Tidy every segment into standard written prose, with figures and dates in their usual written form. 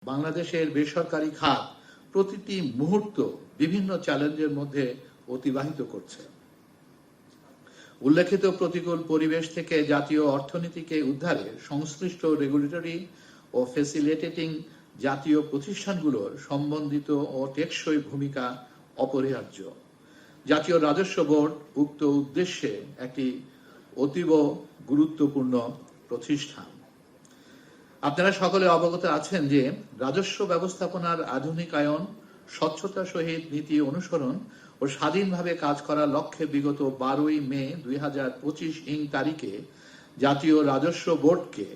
বাংলাদেশের বেসরকারি খাত প্রতিটি মুহূর্ত বিভিন্ন চ্যালেঞ্জের মধ্যে অতিবাহিত করছে। উল্লেখিত প্রতিকূল পরিবেশ থেকে জাতীয় অর্থনীতিকে উদ্ধারে সংশ্লিষ্ট রেগুলেটরি ও ফ্যাসিলিটেটিং জাতীয় প্রতিষ্ঠানগুলোর সম্বন্ধিত ও টেকসই ভূমিকা অপরিহার্য। জাতীয় রাজস্ব বোর্ড উক্ত উদ্দেশ্যে একটি অতীব গুরুত্বপূর্ণ প্রতিষ্ঠান। আপনারা সকলে অবগত আছেন যে রাজস্ব ব্যবস্থাপনার আধুনিকায়ন, স্বচ্ছতা সহিত নীতি অনুসরণ ও স্বাধীনভাবে কাজ করার লক্ষ্যে বিগত 12ই মে 2025 তারিখে জাতীয় রাজস্ব বোর্ডকে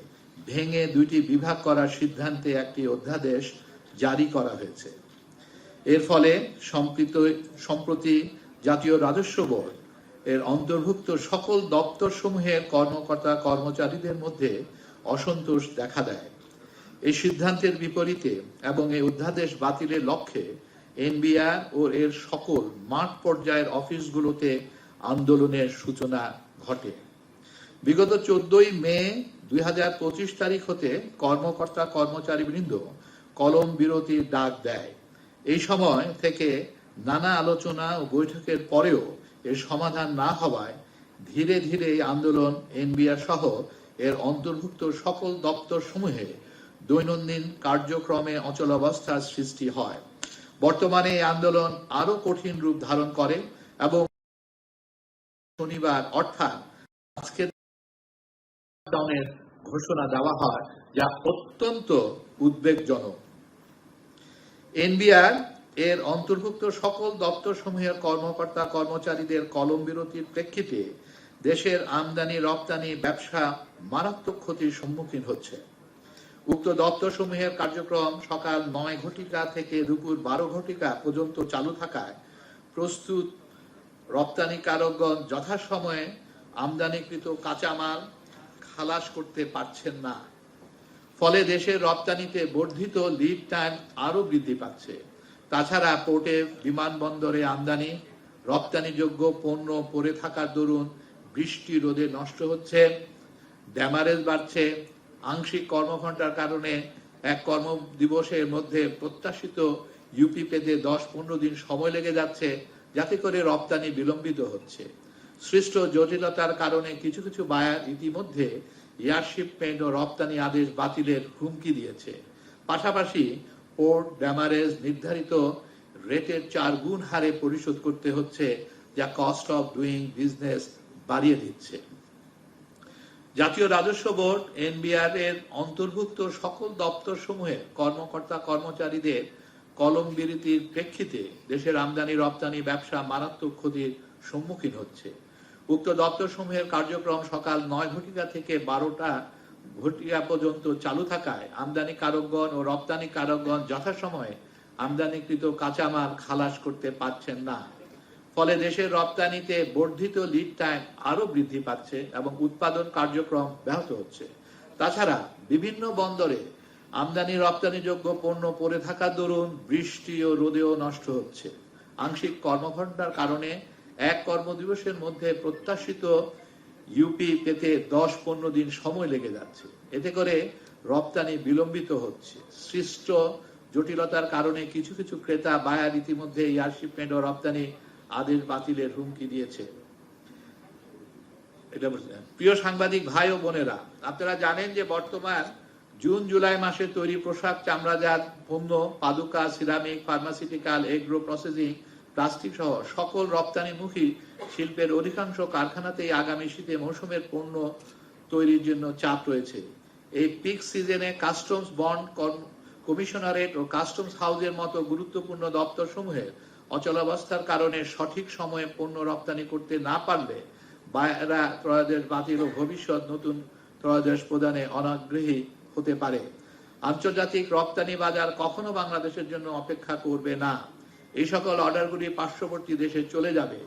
ভেঙে দুইটি বিভাগ করার সিদ্ধান্তে একটি অধ্যাদেশ জারি করা হয়েছে। এর ফলে সম্প্রতি জাতীয় রাজস্ব বোর্ড এর অন্তর্ভুক্ত সকল দপ্তর সমূহের কর্মকর্তা কর্মচারীদের মধ্যে অসন্তোষ দেখা দেয়। এই সিদ্ধান্তের বিপরীতে এবং এই অধ্যাদেশ বাতিলের লক্ষ্যে এনবিআর ও এর সকল মাঠ পর্যায়ের অফিসগুলোতে আন্দোলনের সূচনা ঘটে। বিগত 14ই মে 2025 তারিখ হতে কর্মকর্তা কর্মচারীবৃন্দ কলম বিরতির ডাক দেয়। এই সময় থেকে নানা আলোচনা ও বৈঠকের পরেও এর সমাধান না হওয়ায় ধীরে ধীরে এই আন্দোলন এনবিআর সহ এর অন্তর্ভুক্ত সকল দপ্তর সমূহে দৈনন্দিন কার্যক্রমে অচলাবস্থার সৃষ্টি হয়। বর্তমানে এই আন্দোলন আরো কঠিন রূপ ধারণ করে এবং শনিবার অর্থাৎ আজকের ঘোষণা দেওয়া হয়, যা অত্যন্ত উদ্বেগজনক। এনবিআর এর অন্তর্ভুক্ত সকল দপ্তর সমূহের কর্মকর্তা কর্মচারীদের কলম বিরতির প্রেক্ষিতে দেশের আমদানি রপ্তানি ব্যবসা মারাত্মক ক্ষতির সম্মুখীন হচ্ছে। উক্ত দপ্তর সমূহের কার্যক্রম সকাল 9 ঘটিকা থেকে দুপুর 12 ঘটিকা পর্যন্ত চালু থাকায় প্রস্তুত রপ্তানিকারকগণ যথাসময়ে আমদানিকৃত কাঁচামাল খালাস করতে পারছেন না। ফলে দেশের রপ্তানিতে বর্ধিত লিড টাইম আরো বৃদ্ধি পাচ্ছে। তাছাড়া পোর্টে, বিমানবন্দরে আমদানি রপ্তানিযোগ্য পণ্য পড়ে থাকার দরুন বৃষ্টি রোদে নষ্ট হচ্ছে, ড্যামারেজ বাড়ছে। আংশিক কর্মঘণ্টার কারণে এক কর্মদিবসের মধ্যে প্রত্যাশিত ইউপি পেতে 10-15 দিন সময় লেগে যাচ্ছে, যাতে করে রপ্তানি বিলম্বিত হচ্ছে। সৃষ্ট জটিলতার কারণে কিছু কিছু বায়ার ইতিমধ্যে এয়ারশিপমেন্ট ও রপ্তানি আদেশ বাতিলের হুমকি দিয়েছে। পাশাপাশি পোর্ট ড্যামারেজ নির্ধারিত রেটের 4 গুণ হারে পরিশোধ করতে হচ্ছে, যা কস্ট অফ ডুইং বিজনেস বাড়িয়ে দিচ্ছে। জাতীয় রাজস্ব বোর্ড এনবিআর এর অন্তর্ভুক্ত সকল দপ্তর সমূহের কর্মকর্তা কর্মচারীদের কলম বিরতির প্রেক্ষিতে দেশের আমদানি রপ্তানি ব্যবসা মারাত্মক ক্ষতির সম্মুখীন হচ্ছে। উক্ত দপ্তর সমূহের কার্যক্রম সকাল 9 ঘটিকা থেকে 12টা ঘটিকা পর্যন্ত চালু থাকায় আমদানি কারকগণ ও রপ্তানি কারকগণ যথাসময়ে আমদানিকৃত কাঁচামাল খালাস করতে পারছেন না। ফলে দেশের রপ্তানিতে বর্ধিত লিড টাইম আরো বৃদ্ধি পাচ্ছে এবং উৎপাদন কার্যক্রম ব্যাহত হচ্ছে। তাছাড়া বিভিন্ন বন্দরে আমদানি রপ্তানিযোগ্য পণ্য পড়ে থাকার দরুন বৃষ্টি ও রোদেও নষ্ট হচ্ছে। আংশিক কর্মঘণ্টার কারণে এক কর্মদিবসের মধ্যে প্রত্যাশিত ইউপি পেতে 10-15 দিন সময় লেগে যাচ্ছে। এতে করে রপ্তানি বিলম্বিত হচ্ছে। সৃষ্ট জটিলতার কারণে কিছু কিছু ক্রেতা বায়ার ইতিমধ্যে এয়ারশিপমেন্ট ও রপ্তানি আদেশ বাতিলের হুমকি দিয়েছে। এটা প্রিয় সাংবাদিক ভাই ও বোনেরা, আপনারা জানেন যে বর্তমান জুন জুলাই মাসে তৈরি পোশাক, চামড়াজাত পণ্য, পাদুকা, ceramic, pharmaceutical, agro processing, plastic সহ সকল রপ্তানিমুখী শিল্পের অধিকাংশ কারখানাতেই আগামী শীতে মৌসুমের পণ্য তৈরির জন্য চাপ রয়েছে। এই পিক সিজনে কাস্টমস বন্ড কমিশনারেট ও কাস্টমস হাউসের মতো গুরুত্বপূর্ণ দপ্তর সমূহের অচলাবস্থার কারণে সঠিক সময়ে পণ্য রপ্তানি করতে না পারলে বায়রা ত্রয়োদশ বাতিল ও ভবিষ্যৎ নতুন ত্রয়োদশ প্রদানে অনাগ্রহী হতে পারে। আন্তর্জাতিক রপ্তানি বাজার কখনো বাংলাদেশের জন্য অপেক্ষা করবে না। এই সকল অর্ডারগুলি পার্শ্ববর্তী দেশে চলে যাবে,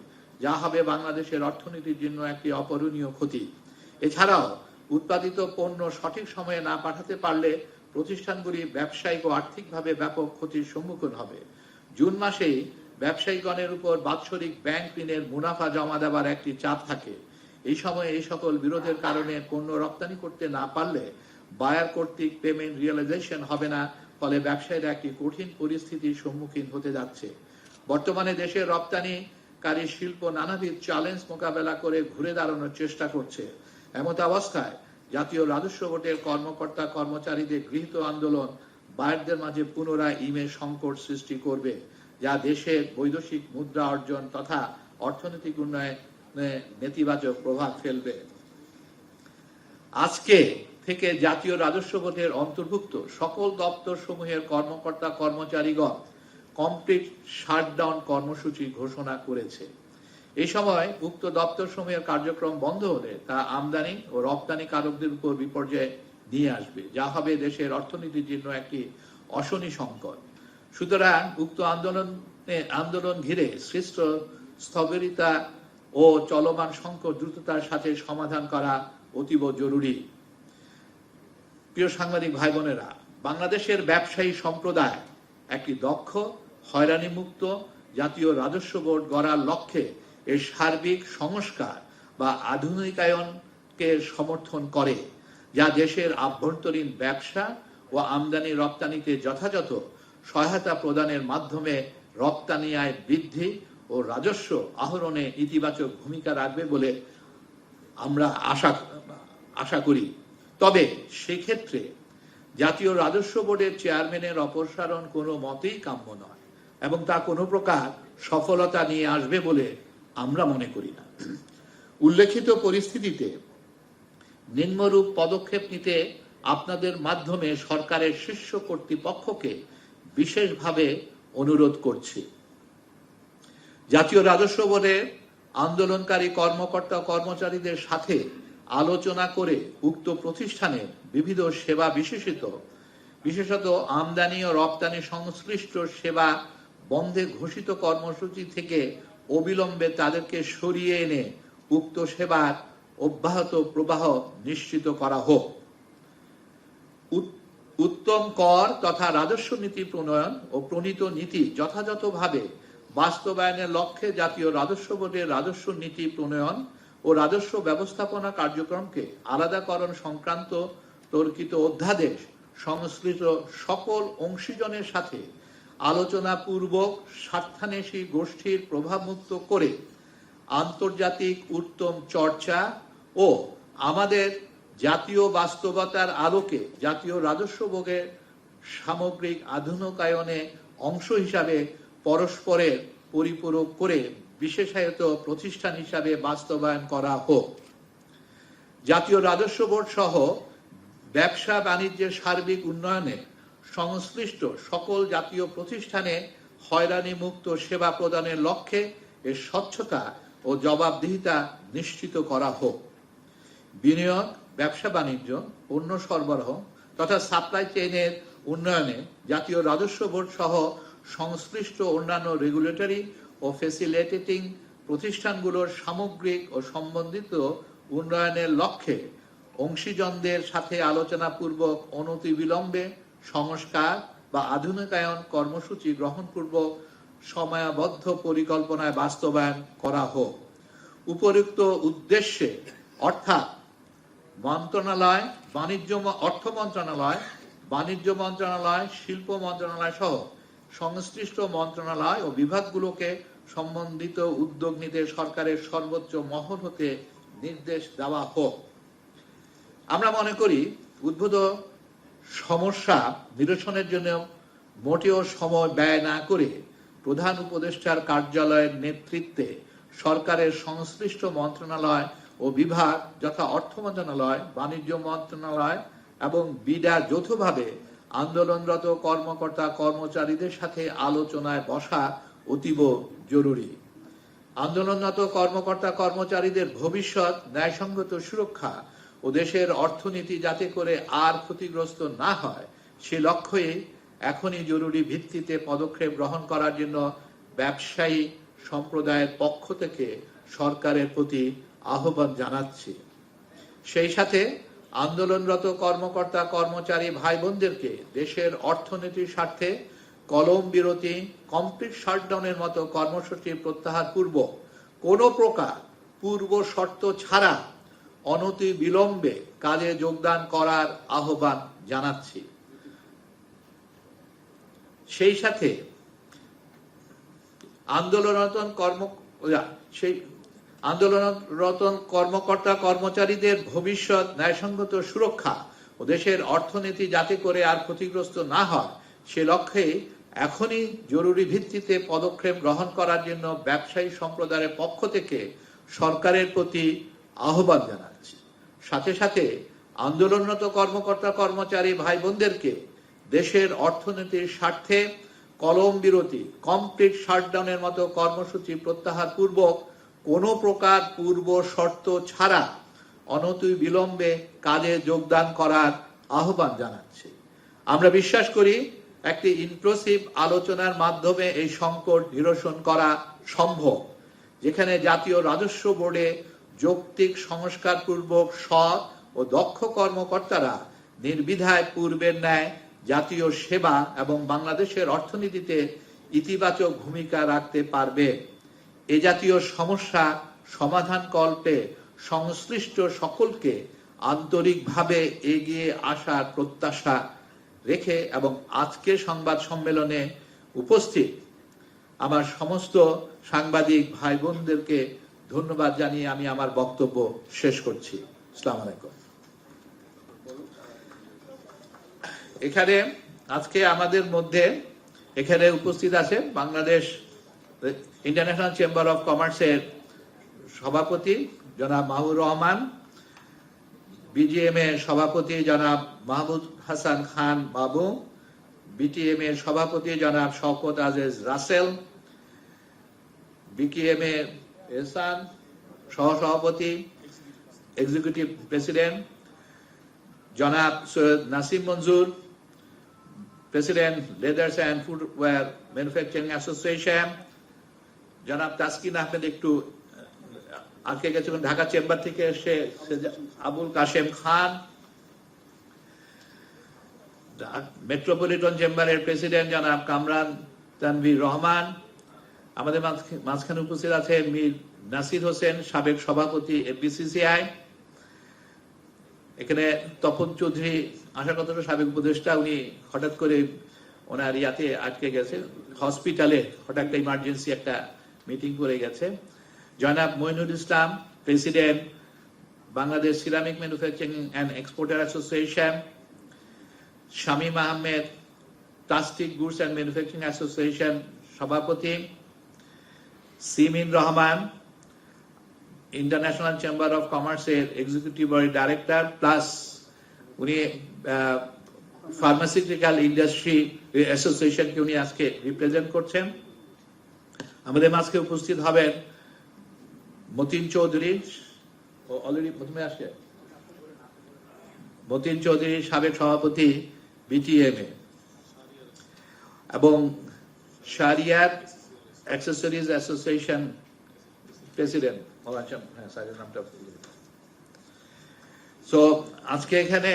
যা হবে বাংলাদেশের অর্থনীতির জন্য একটি অপূরণীয় ক্ষতি। এছাড়াও উৎপাদিত পণ্য সঠিক সময়ে না পাঠাতে পারলে প্রতিষ্ঠানগুলি ব্যবসায়িক ও আর্থিকভাবে ব্যাপক ক্ষতির সম্মুখীন হবে। জুন মাসেই ব্যবসায়ীগণের উপর বাৎসরিক ব্যাংক ঋণের মুনাফা জমা দেওয়ার একটি চাপ থাকে। এই সময়ে এই সকল বিরোধের কারণে পণ্য রপ্তানি করতে না পারলে বায়ার কর্তৃক পেমেন্ট রিয়েলাইজেশন হবে না, ফলে ব্যবসায়ীরা একটি কঠিন পরিস্থিতির সম্মুখীন হতে যাচ্ছে। বর্তমানে দেশের রপ্তানিকারী শিল্প নানাবিধ চ্যালেঞ্জ মোকাবেলা করে ঘুরে দাঁড়ানোর চেষ্টা করছে। এমত অবস্থায় জাতীয় রাজস্ব বোর্ডের কর্মকর্তা কর্মচারীদের গৃহীত আন্দোলন বায়ারদের মাঝে পুনরায় ইমেজ সংকট সৃষ্টি করবে, যা দেশের বৈদেশিক মুদ্রা অর্জন তথা অর্থনৈতিক উন্নয়নে নেতিবাচক প্রভাব ফেলবে। আজকে থেকে জাতীয় রাজস্ব বোর্ডের অন্তর্ভুক্ত সকল দপ্তর সমূহের কর্মকর্তা কর্মচারীগণ কমপ্লিট শাটডাউন কর্মসূচি ঘোষণা করেছে। এই সময় উক্ত দপ্তর সমূহের কার্যক্রম বন্ধ হলে তা আমদানি ও রপ্তানিকারকদের উপর বিপর্যয় নিয়ে আসবে, যা হবে দেশের অর্থনীতির জন্য একটি অশনি সংকট। সুতরাং উক্ত আন্দোলন ঘিরে সৃষ্ট স্থবিরতা ও চলমান সংকট দ্রুততার সাথে সমাধান করা অতীব জরুরি। প্রিয় সাংবাদিক ভাই বোনেরা, বাংলাদেশের ব্যবসায়ী সম্প্রদায় একটি দক্ষ, হয়রানি মুক্ত জাতীয় রাজস্ব বোর্ড গড়ার লক্ষ্যে এর সার্বিক সংস্কার বা আধুনিকায়নকে সমর্থন করে, যা দেশের আভ্যন্তরীণ ব্যবসা ও আমদানি রপ্তানিতে যথাযথ সহায়তা প্রদানের মাধ্যমে রপ্তানি আয় বৃদ্ধি ও রাজস্ব আহরণে ইতিবাচক ভূমিকা রাখবে বলে আমরা আশা করি। তবে সেক্ষেত্রে জাতীয় রাজস্ব বোর্ডের চেয়ারম্যানের অপসারণ কোনো মতেই কাম্য নয় এবং তা কোনো প্রকার সফলতা নিয়ে আসবে বলে আমরা মনে করি না। উল্লেখিত পরিস্থিতিতে নিম্নরূপ পদক্ষেপ নিতে আপনাদের মাধ্যমে সরকারের শীর্ষ কর্তৃপক্ষকে বিশেষভাবে অনুরোধ করছি। জাতীয় রাজস্ব বোর্ডের আন্দোলনকারী কর্মকর্তা কর্মচারীদের সাথে আলোচনা করে উক্ত প্রতিষ্ঠানের বিবিধ সেবা বিশেষত আমদানি ও রপ্তানি সংশ্লিষ্ট সেবা বন্ধে ঘোষিত কর্মসূচি থেকে অবিলম্বে তাদেরকে সরিয়ে এনে উক্ত সেবার অব্যাহত প্রবাহ নিশ্চিত করা হোক। উত্তম কর তথা রাজস্ব নীতি প্রণয়ন ও প্রণীত নীতি যথাযথভাবে বাস্তবায়নের লক্ষ্যে জাতীয় রাজস্ব বোর্ডের রাজস্ব নীতি প্রণয়ন ও রাজস্ব ব্যবস্থাপনা কার্যক্রমকে আলাদাকরণ সংক্রান্ত তর্কিত অধ্যাদেশ সংশ্লিষ্ট সকল অংশীজনের সাথে আলোচনা পূর্বক স্বার্থান্বেষী গোষ্ঠীর প্রভাবমুক্ত করে আন্তর্জাতিক উত্তম চর্চা ও আমাদের জাতীয় বাস্তবতার আলোকে জাতীয় রাজস্ব বোর্ডের সামগ্রিক আধুনিকায়নে অংশ হিসাবে পরস্পরের পরিপূরক করে বিশেষায়িত প্রতিষ্ঠান হিসাবে বাস্তবায়ন করা হোক। জাতীয় রাজস্ব বোর্ড সহ ব্যবসা বাণিজ্যের সার্বিক উন্নয়নে সংশ্লিষ্ট সকল জাতীয় প্রতিষ্ঠানে হয়রানি মুক্ত সেবা প্রদানের লক্ষ্যে এর স্বচ্ছতা ও জবাবদিহিতা নিশ্চিত করা হোক। বিনিয়োগ, ব্যবসা বাণিজ্য, পণ্য সরবরাহ তথা সাপ্লাই চেইনের উন্নয়নে জাতীয় রাজস্ব বোর্ড সহ সংশ্লিষ্ট অন্যান্য রেগুলেটরি ও ফ্যাসিলিটেটিং প্রতিষ্ঠানগুলোর সামগ্রিক ও সম্বন্ধিত উন্নয়নের লক্ষ্যে অংশীজনদের সাথে আলোচনা পূর্বক অনতিবিলম্বে সংস্কার বা আধুনিকায়ন কর্মসূচি গ্রহণপূর্বক সময়াবদ্ধ পরিকল্পনায় বাস্তবায়ন করা হোক। উপরোক্ত উদ্দেশ্যে অর্থাৎ মন্ত্রণালয়, অর্থ মন্ত্রণালয়, বাণিজ্য মন্ত্রণালয়, শিল্প মন্ত্রণালয় সহ সংশ্লিষ্ট মন্ত্রণালয় ও বিভাগগুলোকে সম্বন্ধিত উদ্যোগ নিতে সরকারের সর্বোচ্চ মহল হতে নির্দেশ দেওয়া হোক। আমরা মনে করি উদ্ভূত সমস্যা নিরসনের জন্য মোটেও সময় ব্যয় না করে প্রধান উপদেষ্টার কার্যালয়ের নেতৃত্বে সরকারের সংশ্লিষ্ট মন্ত্রণালয় ও বিভাগ যথা অর্থ মন্ত্রণালয়, বাণিজ্য মন্ত্রণালয় এবং বিডা যৌথভাবে আন্দোলনরত কর্মকর্তা কর্মচারীদের সাথে আলোচনায় বসা অতীব জরুরি। আন্দোলনরত কর্মকর্তা কর্মচারীদের ভবিষ্যৎ ন্যায়সঙ্গত সুরক্ষা ও দেশের অর্থনীতি যাতে করে আর ক্ষতিগ্রস্ত না হয় সে লক্ষ্যে এখনই জরুরি ভিত্তিতে পদক্ষেপ গ্রহণ করার জন্য ব্যবসায়ী সম্প্রদায়ের পক্ষ থেকে সরকারের প্রতি আহ্বান জানাচ্ছি। সেই সাথে আন্দোলনরত কর্মকর্তা কর্মচারী ভাই বোনদেরকে দেশের অর্থনীতির স্বার্থে কলম বিরতি, কমপ্লিট শাটডাউনের মতো কর্মসূচি প্রত্যাহার পূর্বক কোনো প্রকার পূর্ব শর্ত ছাড়া অনতি বিলম্বে কাজে যোগদান করার আহ্বান জানাচ্ছি। সেই সাথে আন্দোলনরত কর্মকর্তা কর্মচারীদের ভবিষ্যৎ ন্যায়সঙ্গত সুরক্ষা ও দেশের অর্থনীতি যাতে করে আর ক্ষতিগ্রস্ত না হয় সে লক্ষ্যে এখনই জরুরি ভিত্তিতে পদক্ষেপ গ্রহণ করার জন্য ব্যবসায়ী সম্প্রদায়ের পক্ষ থেকে সরকারের প্রতি আহ্বান জানাচ্ছি। সাথে সাথে আন্দোলনরত কর্মকর্তা কর্মচারী ভাই বোনদেরকে দেশের অর্থনীতির স্বার্থে কলম বিরতি, কমপ্লিট শাটডাউনের মতো কর্মসূচি প্রত্যাহার পূর্বক কোনো প্রকার পূর্ব শর্ত ছাড়া অনতিবিলম্বে কাজে যোগদান করার আহ্বান জানাচ্ছি। আমরা বিশ্বাস করি একটি ইনক্লুসিভ আলোচনার মাধ্যমে এই সংকট নিরসন করা সম্ভব, যেখানে জাতীয় রাজস্ব বোর্ডে যৌক্তিক সংস্কার পূর্বক সৎ ও দক্ষ কর্মকর্তারা নির্দ্বিধায় পূর্বের ন্যায় জাতীয় সেবা এবং বাংলাদেশের অর্থনীতিতে ইতিবাচক ভূমিকা রাখতে পারবে। এ জাতীয় সমস্যা সমাধান কল্পে সংশ্লিষ্ট সকলকে আন্তরিকভাবে এগিয়ে আসার প্রত্যাশা রেখে এবং আজকে সংবাদ সম্মেলনে উপস্থিত আমার সমস্ত সাংবাদিক ভাই বোনদেরকে ধন্যবাদ জানিয়ে আমি আমার বক্তব্য শেষ করছি। আসসালামু আলাইকুম। এখানে আজকে আমাদের মধ্যে এখানে উপস্থিত আছে বাংলাদেশ ইন্টারন্যাশনাল চেম্বার অফ কমার্সের সভাপতি জনাব মাহবুব রহমান, বিজিএম এর সভাপতি জনাব মাহমুদ হাসান খান বাবু, বিটিএম এর সভাপতি জনাব শওকত আজিজ রাসেল, বিকেএম এর এহসান সহসভাপতি এক্সিকিউটিভ প্রেসিডেন্ট জনাব Syed Nasim Manzur, president leathers and footwear manufacturing association, জনাব তাসকিন আহমেদ একটু আজকে গেছিলেন ঢাকা চেম্বার থেকে এসে, আবুল কাশেম খান, মেট্রোপলিটন চেম্বারের প্রেসিডেন্ট জনাব কামরান তানভীর রহমান, আমাদের মাঝখানে উপস্থিত আছে মীর নাসির হোসেন সাবেক সভাপতি এফবিসিসিআই, এখানে তপন চৌধুরী আশাগত সাবেক উপদেষ্টা, উনি হঠাৎ করে ওনার ইয়াতে আটকে গেছে, হসপিটালে হঠাৎ একটা ইমার্জেন্সি একটা মিটিং করে গেছে, জনাব Mainul Islam president Bangladesh ceramic manufacturing and exporter association, Shamim Ahmed plastic goods and manufacturing association সভাপতি, Simin Rahman international chamber of কমার্সের এক্সিকিউটিভ বডি ডাইরেক্টর, প্লাস উনি ফার্মাসিউটিক্যাল ইন্ডাস্ট্রি অ্যাসোসিয়েশনকে উনি আজকে রিপ্রেজেন্ট করছেন। আমাদের মাঝে উপস্থিত হবেন মতিন চৌধুরী, অলরেডি প্রথমে আসে মতিন চৌধুরী সাবেক সভাপতি বিটিএমএ, এবং শারিয়াত অ্যাক্সেসরিজ অ্যাসোসিয়েশন প্রেসিডেন্ট। সো আজকে এখানে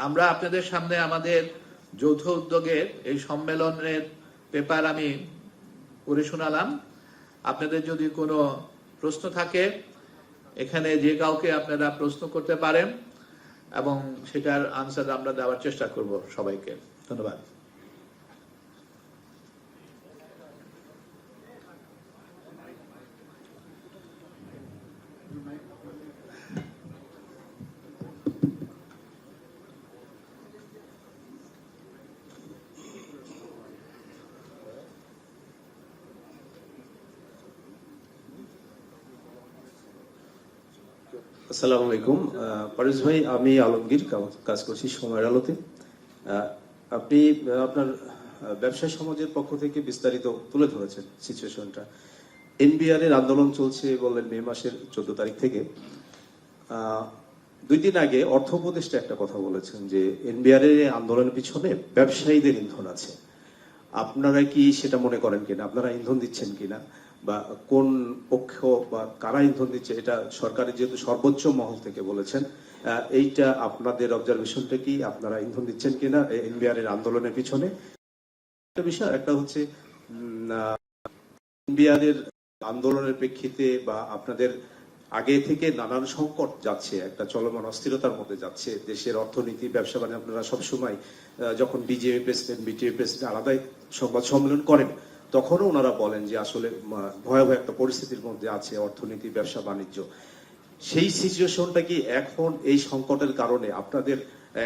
আমরা আপনাদের সামনে আমাদের যৌথ উদ্যোগের এই সম্মেলনের পেপার আমি পড়ে শোনালাম। আপনাদের যদি কোনো প্রশ্ন থাকে এখানে যে কাউকে আপনারা প্রশ্ন করতে পারেন এবং সেটার আনসার আমরা দেওয়ার চেষ্টা করব সবাইকে। ধন্যবাদ। আসসালামু আলাইকুম। পারভেজ ভাই, আমি আলমগীর, কাজ করছি সময়ের আলোতে। আপনি আপনার ব্যবসায়ী সমাজের পক্ষ থেকে বিস্তারিত তুলে ধরেছেন সিচুয়েশনটা। এনবিআর এর আন্দোলন চলছে বললেন মে মাসের 14 তারিখ থেকে। 2 দিন আগে অর্থ উপদেষ্টা একটা কথা বলেছেন যে এনবিআর এর আন্দোলনের পিছনে ব্যবসায়ীদের ইন্ধন আছে। আপনারা কি সেটা মনে করেন কিনা? আপনারা ইন্ধন দিচ্ছেন কিনা, বা কোন পক্ষ বা কারা ইন্ধন দিচ্ছে? এটা সরকারের যেহেতু সর্বোচ্চ মহল থেকে বলেছেন, এইটা আপনাদের অবজারভেশনটা কি? আপনারা ইন্ধন দিচ্ছেন কিনা এনবিআর এর আন্দোলনের পিছনে? একটা বিষয়, একটা হচ্ছে এনবিআর এর আন্দোলনের প্রেক্ষিতে বা আপনাদের আগে থেকে নানান সংকট যাচ্ছে, একটা চলমান অস্থিরতার মধ্যে যাচ্ছে দেশের অর্থনীতি, ব্যবসা বাণিজ্য। আপনারা সবসময় যখন বিজেপি প্রেসিডেন্ট, বিটিপি প্রেসিডেন্ট আলাদাই সংবাদ সম্মেলন করেন, তখনও ওনারা বলেন যে আসলে ভয়াবহ একটা পরিস্থিতির মধ্যে আছে অর্থনীতি, ব্যবসা বাণিজ্য। সেই সিচুয়েশনটা কি এখন এই সংকটের কারণে আপনাদের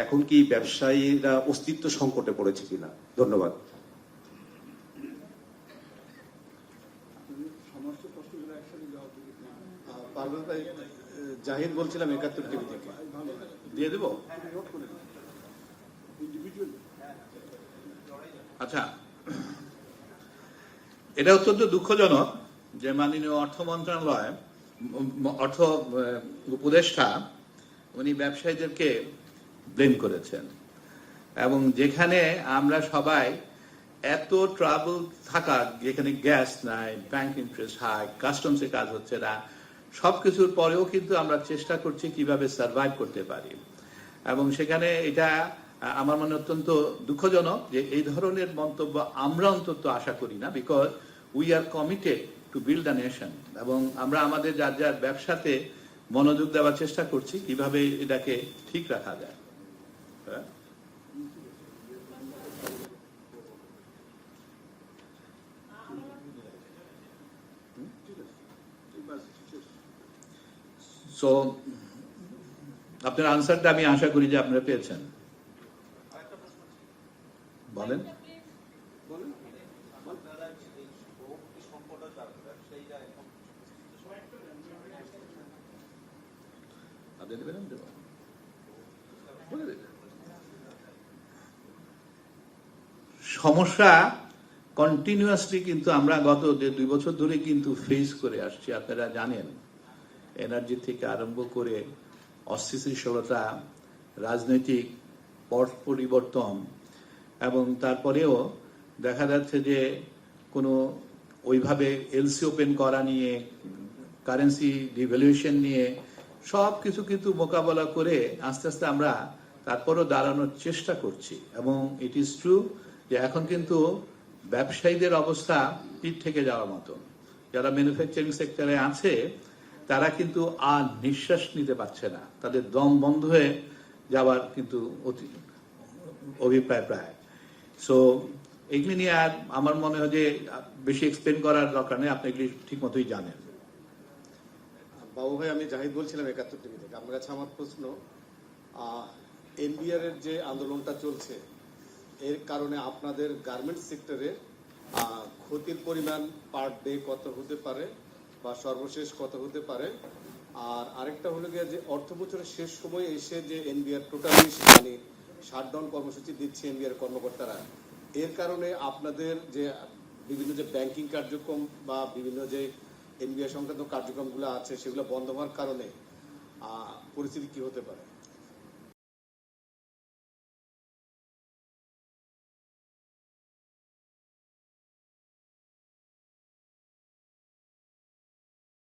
এখন কি ব্যবসায়ীরা অস্তিত্ব সংকটে পড়েছে কিনা? ধন্যবাদ। পারভেজ ভাই, জাহিদ বলছিলাম ৭১ টিভি থেকে। দিয়ে দেব। আচ্ছা, এটা অত্যন্ত দুঃখজনক যে মাননীয় অর্থ মন্ত্রণালয়, অর্থ উপদেষ্টা উনি ব্যবসায়ীদেরকে ব্লেম করেছেন, এবং যেখানে আমরা সবাই এত ট্রাবল থাকা, যেখানে গ্যাস নাই, ব্যাংক ইন্টারেস্ট হাই, কাস্টমসে কাজ হচ্ছে না, সবকিছুর পরেও কিন্তু আমরা চেষ্টা করছি কিভাবে সার্ভাইভ করতে পারি। এবং সেখানে এটা আমার মনে অত্যন্ত দুঃখজনক যে এই ধরনের মন্তব্য আমরা অন্তত আশা করি না, because we are committed to build a nation, এবং আমরা আমাদের যার যার ব্যবসাতে মনোযোগ দেওয়ার চেষ্টা করছি কিভাবে এটাকে ঠিক রাখা যায়। সো আপনার আনসারটা আমি আশা করি যে আপনারা পেয়েছেন। বলেন। সমস্যা কন্টিনিউয়াসলি কিন্তু আমরা গত 2 বছর ধরে কিন্তু ফেস করে আসছি। আপনারা জানেন, এনার্জি থেকে আরম্ভ করে অস্থিতিশীলতা, রাজনৈতিক পট পরিবর্তন, এবং তারপরেও দেখা যাচ্ছে যে কোনো ওইভাবে এলসি ওপেন করা নিয়ে, কারেন্সি ডিভ্যালুয়েশন নিয়ে সবকিছু কিন্তু মোকাবেলা করে আস্তে আস্তে আমরা তারপরও দাঁড়ানোর চেষ্টা করছি। এবং ইট ইজ ট্রু যে এখন কিন্তু ব্যবসায়ীদের অবস্থা পিঠ থেকে যাওয়ার মতো। যারা ম্যানুফ্যাকচারিং সেক্টরে আছে তারা কিন্তু আর নিঃশ্বাস নিতে পারছে না, তাদের দম বন্ধ হয়ে যাওয়ার কিন্তু অভিপ্রায় প্রায়। সো এগুলি নিয়ে আর আমার মনে হয় যে বেশি এক্সপ্লেন করার দরকার নেই, আপনি এগুলি ঠিক মতোই জানেন। বাবু ভাই, আমি জাহিদ বলছিলাম ৭১ টিভি থেকে। আপনার কাছে আমার প্রশ্ন, এনবিআর এর যে আন্দোলনটা চলছে, এর কারণে আপনাদের গার্মেন্টস সেক্টরে ক্ষতির পরিমাণ পার ডে কত হতে পারে বা সর্বশেষ কত হতে পারে? আর আরেকটা হলো গিয়ে যে অর্থ বছরের শেষ সময়ে এসে যে এনবিআর টোটালি মানে শাটডাউন কর্মসূচি দিচ্ছে এনবিআর কর্মকর্তারা, এর কারণে আপনাদের যে বিভিন্ন যে ব্যাংকিং কার্যক্রম বা বিভিন্ন যে এনবিআর সংক্রান্ত কার্যক্রমগুলো আছে সেগুলো বন্ধ হওয়ার কারণে পরিস্থিতি কি হতে পারে?